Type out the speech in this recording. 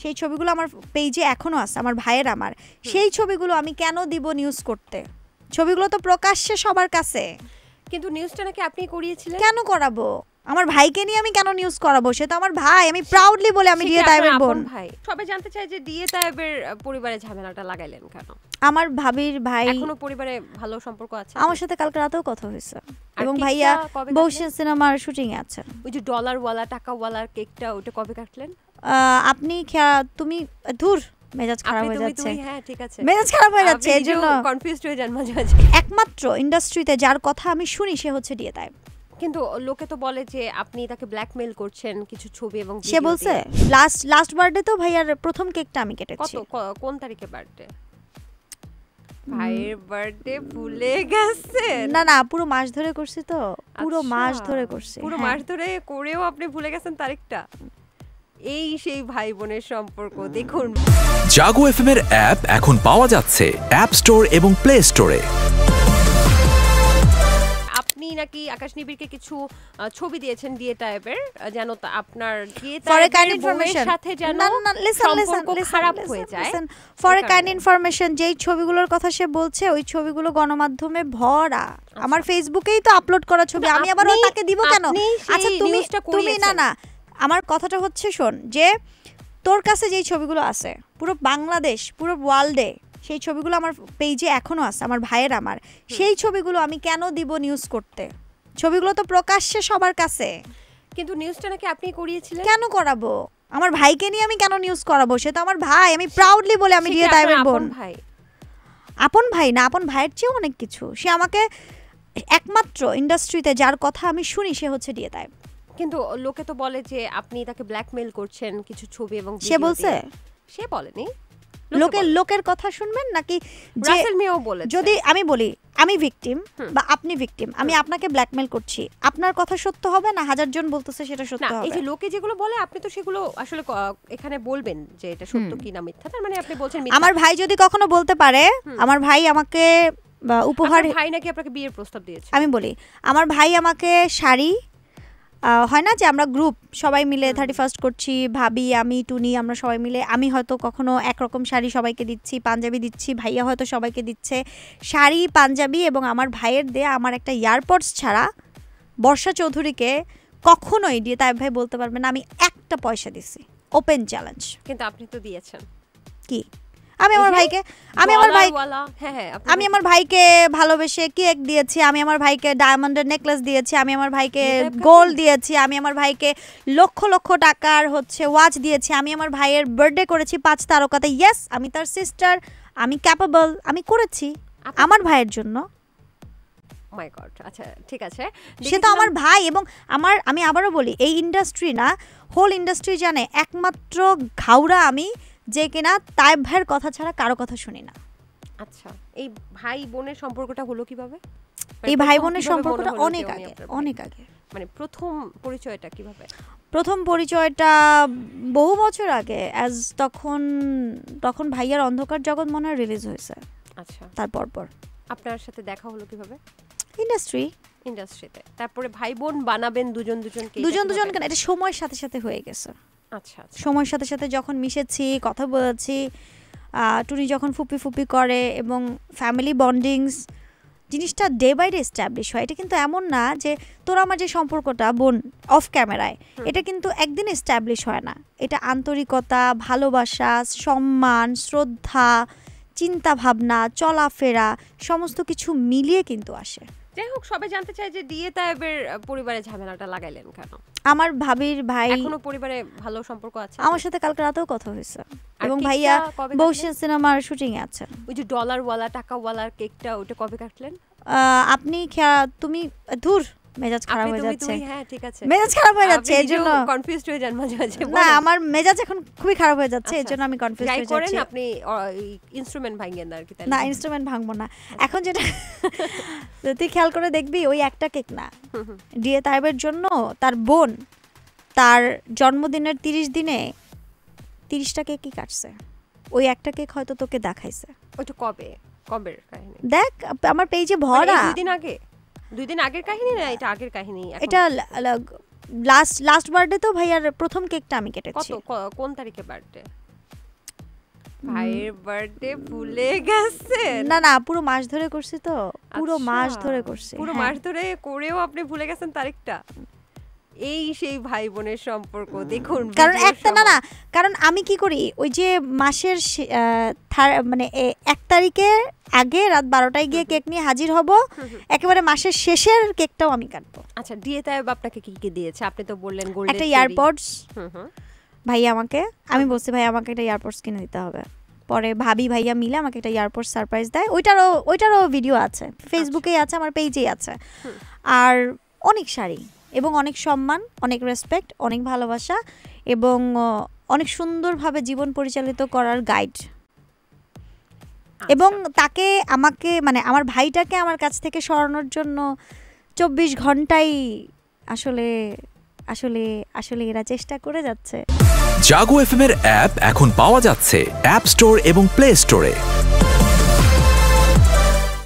সেই ছবিগুলো আমার পেজে এখনো আছে, আমার ভাইয়ের আমার। সেই ছবিগুলো আমি কেন দিব নিউজ করতে? ছবিগুলো তো প্রকাশ্যে সবার কাছে। কিন্তু নিউজটা নাকি আপনি করিয়েছিলেন। কেন করাবো? আমার ভাইকে নিয়ে আমি কেন নিউজ করাবো? সে তো আমার ভাই, আমি প্রাউডলি বলে আমি ডিএ তাইবের বোন। ভাই সবাই জানতে চায় যে ডিএ তাইবের পরিবারে ঝামেলাটা লাগাইলেন কেন? আমার ভাবির ভাই এখনো পরিবারে ভালো সম্পর্ক আছে। আমার সাথে কালকে রাতেও কথা হয়েছে এবং ভাইয়া বৌশিয়া সিনেমার শুটিং এ আছে। ওই যে ডলারওয়ালা টাকাওয়ালার কেকটা ওটা কবে কাটলেন? আপনি তুমি ধুর মেজাজ খারাপ হয়ে যাচ্ছে। হ্যাঁ ঠিক আছে, মেজাজ খারাপ হয়ে যাচ্ছে, এজন্য কনফিউজড হয়ে যান মাঝে মাঝে। একমাত্র ইন্ডাস্ট্রিতে যার কথা আমি শুনি সে হচ্ছে ডিএ তাইব। কিন্তু লোকে তো বলে যে আপনি তাকে ব্ল্যাকমেইল করছেন কিছু ছবি এবং সে বলছে লাস্ট বার্থডে তো ভাইয়ার প্রথম কেকটা আমি কেটেছি। কোন তারিখে বার্থডে? ভাইয়ের বার্থডে ভুলে গেছে? না পুরো মাস ধরে করছি তো, পুরো মাস ধরে করছি। পুরো মাস ধরে করেও আপনি ভুলে গেছেন তারিখটা? এই সেই ভাই বোনের সম্পর্ক। দেখুন, জাগো এফএম এর অ্যাপ এখন পাওয়া যাচ্ছে অ্যাপ স্টোর এবং প্লে স্টোরে। আপনি নাকি আকাশ নিবিড়কে কিছু ছবি দিয়েছেন ডিএ টাইপের, যেন আপনার ডিএ টাইপের সাথে যেন সম্পর্ক খারাপ হয়ে যায়। ফর এ কাইন্ড ইনফরমেশন, যেই ছবিগুলোর কথা সে বলছে ওই ছবিগুলো গণমাধ্যমে ভরা। আমার ফেসবুকেই তো আপলোড করা ছবি, আমি আবার তাকে দিব কেন? আচ্ছা তুমি না আমার কথাটা হচ্ছে শোন, যে তোর কাছে যেই ছবিগুলো আছে পুরো বাংলাদেশ পুরো ওয়ার্ল্ডে সেই ছবিগুলো আমার পেজে এখনো আছে, আমার ভাইয়ের আমার। সেই ছবিগুলো আমি কেন দিব নিউজ করতে? ছবিগুলো তো প্রকাশ্যে সবার কাছে। কিন্তু নিউজটা নাকি আপনি করিয়েছিলেন। কেন করাবো? আমার ভাইকে নিয়ে আমি কেন নিউজ করাবো? সে তো আমার ভাই, আমি প্রাউডলি বলে আমি ডিএ তাইবের বোন। আপন ভাই না, আপন ভাইয়ের চেয়েও অনেক কিছু। সে আমাকে একমাত্র ইন্ডাস্ট্রিতে যার কথা আমি শুনি সে হচ্ছে ডিএ তাইব। কিন্তু লোকে তো বলে যে আপনি তাকে ব্ল্যাকমেইল করছেন কিছু ছবি এবং সে বলছে? সে বলেনি। লোকের কথা শুনবেন নাকি? রাসেল মিয়াও বলে, যদি আমি বলি আমি ভিকটিম বা আপনি ভিকটিম, আমি আপনাকে ব্ল্যাকমেইল করছি, আপনার কথা সত্য হবে না? হাজার জন বলতেছে সেটা সত্য হবে। এই যে লোকে যেগুলো বলে আপনি তো সেগুলো আসলে এখানে বলবেন যে এটা সত্য কি না মিথ্যা। তার মানে আপনি বলছেন মিথ্যা। আমার ভাই যদি কখনো বলতে পারে, আমার ভাই আমাকে উপহার, ভাই নাকি আপনাকে বিয়ের প্রস্তাব দিয়েছে। আমি বলি আমার ভাই আমাকে শাড়ি, হয় না যে আমরা গ্রুপ সবাই মিলে 31st করছি, ভাবি আমি টুনি আমরা সবাই মিলে, আমি হয়তো কখনো একরকম শাড়ি সবাইকে দিচ্ছি, পাঞ্জাবি দিচ্ছি, ভাইয়া হয়তো সবাইকে দিচ্ছে শাড়ি পাঞ্জাবি, এবং আমার ভাইয়ের দেয়া আমার একটা ইয়ারপডস ছাড়া বর্ষা চৌধুরীকে কখনোই দিয়ে তাই ভাই বলতে পারবে না আমি একটা পয়সা দিছি। Open challenge. কিন্তু আপনি তো দিয়েছেন। কি? আমি আমার ভাইকে ভালোবেসে কেক দিয়েছি, আমি আমার ভাইকে ডায়মন্ডের নেকলেস দিয়েছি, আমি আমার ভাইকে গোল্ড দিয়েছি, আমি আমার ভাইকে লক্ষ লক্ষ টাকার ওয়াচ দিয়েছি, আমি আমার ভাইয়ের বার্থডে করেছি 5 তারকাতে। ইয়েস, আমি তার সিস্টার, আমি ক্যাপেবল, আমি করেছি আমার ভাইয়ের জন্য। মাই গড, আচ্ছা ঠিক আছে, সে তো আমার ভাই। এবং আমি আবারও বলি, এই ইন্ডাস্ট্রি না, হোল ইন্ডাস্ট্রি জানে একমাত্র ঘাউড়া আমি, যে কিনা তাইব ভাইয়ের কথা ছাড়া কারো কথা শুনি না। আচ্ছা, এই ভাই বোনের সম্পর্কটা হলো কিভাবে? এই ভাই বোনের সম্পর্কটা অনেক আগে। মানে প্রথম পরিচয়টা কিভাবে? প্রথম পরিচয়টা বহু বছর আগে, তখন ভাইয়ার অন্ধকার জগৎ মনে হয় রিলিজ হয়েছে। আচ্ছা, তারপর আপনার সাথে দেখা হলো কিভাবে? ইন্ডাস্ট্রিতে। তারপরে ভাই বোন বানাবেন দুজন কেন? এটা সময়ের সাথে সাথে হয়ে গেছে। আচ্ছা, সময়ের সাথে সাথে যখন মিশেছি, কথা বলেছি, টুনি যখন ফুপি করে এবং ফ্যামিলি বন্ডিংস জিনিসটা ডে বাই ডে এস্টাবলিশ হয়। এটা কিন্তু এমন না যে তোর আমার যে সম্পর্কটা বোন অফ ক্যামেরায়, এটা কিন্তু একদিন এস্টাবলিশ হয় না। এটা আন্তরিকতা, ভালোবাসা, সম্মান, শ্রদ্ধা, চিন্তা ভাবনা, চলাফেরা সমস্ত কিছু মিলিয়ে কিন্তু আসে। যাই হোক, সবাই জানতে চায় যে ডিএ তাইবের পরিবারে ঝামেলাটা লাগাইলেন কেন? আমার ভাবির ভাই এখনো পরিবারে ভালো সম্পর্ক আছে। আমার সাথে কালকে রাতেও কথা হয়েছে এবং ভাইয়া বৌশিয়া সিনেমার শুটিং এ আছে। ওই যে ডলারওয়ালা টাকাওয়ালার কেকটা ওটা কবে কাটলেন? আপনি তুমি ধুর মেজাজ খারাপ হয়ে যাচ্ছে। হ্যাঁ ঠিক আছে, মেজাজ খারাপ হয়ে যাচ্ছে, এজন্য কনফিউজড হয়ে যান মাঝে মাঝে। না, আমার মেজাজ এখন খুবই খারাপ হয়ে যাচ্ছে, এজন্য আমি কনফিউজড হয়ে যাচ্ছি। আপনি ইনস্ট্রুমেন্ট ভাঙেন না আর কি? না, ইনস্ট্রুমেন্ট ভাঙবো না। এখন যেটা তুই খেয়াল করে দেখবি, ওই একটা কেক না, ডিএ তাইবের জন্য তার বোন তার জন্মদিনের 30 দিনে 30টা কেকই কাটছে। ওই একটা কেক হয়তো তোকে দেখাইছে। ওইটা কবের কাহিনী? দেখ আমার পেজে ভরা। 2 দিন আগের কাহিনী না? এটা আগের কাহিনী। এটা লাস্ট বার্থডে তো ভাইয়ার প্রথম কেকটা আমি কেটেছি। কোন তারিখে বার্থডে? ভাইয়ের বার্থডে ভুলে গেছেন? না না, পুরো মাস ধরে করছি তো, পুরো মাস ধরে করছি। পুরো মাস ধরে করেও আপনি ভুলে গেছেন তারিখটা? এই সেই ভাই বোনের সম্পর্ক দেখুন। কারণ একটা না, কারণ আমি কি করি, ওই যে মাসের মানে 1 তারিখে আগে রাত 12টায় গিয়ে কেক নিয়ে হাজির হব, একেবারে মাসের শেষের কেকটাও আমি কাটবো। আচ্ছা, দিয়ে তাই আপনাকে কি কি দিয়েছে? আপনি তো বললেন গোল্ডেন একটা ইয়ারপডস ভাইয়া আমাকে, আমি বলছি ভাই আমাকে একটা ইয়ারপডস কিনে দিতে হবে। পরে ভাবি ভাইয়া মিলে আমাকে একটা ইয়ারপডস সারপ্রাইজ দেয়। ওইটারও ভিডিও আছে, ফেসবুকেই আছে, আমার পেজেই আছে। আর অনেক শাড়ি এবং অনেক সম্মান, অনেক রেসপেক্ট, অনেক ভালোবাসা এবং অনেক সুন্দরভাবে জীবন পরিচালিত করার গাইড। এবং তাকে আমাকে মানে আমার ভাইটাকে আমার কাছ থেকে সরানোর জন্য 24 ঘন্টাই আসলে আসলে আসলে এরা চেষ্টা করে যাচ্ছে। জাগো এফএম এর অ্যাপ এখন পাওয়া যাচ্ছে অ্যাপ স্টোর এবং প্লে স্টোরে।